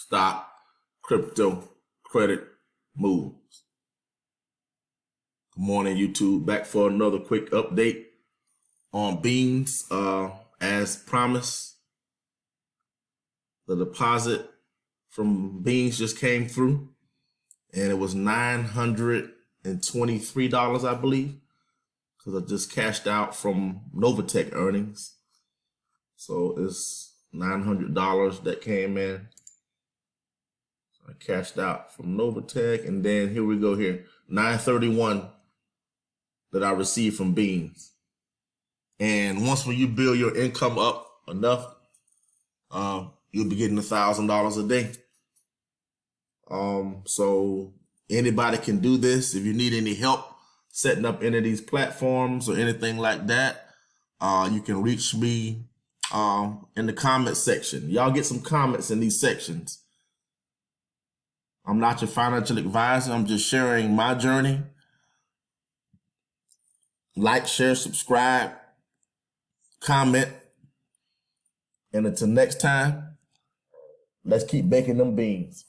stock, crypto, credit moves. Good morning, YouTube. Back for another quick update on Beans. As promised, the deposit from Beans just came through, and it was $923, I believe, because I just cashed out from Novatech earnings. So it's $900 that came in. So I cashed out from Novatech, and then here we go here, $931 that I received from Beans. And once when you build your income up enough, you'll be getting $1,000 a day. So anybody can do this. If you need any help setting up any of these platforms or anything like that, you can reach me in the comment section. Y'all get some comments in these sections. I'm not your financial advisor. I'm just sharing my journey. Like, share, subscribe, comment. And until next time, let's keep baking them beans.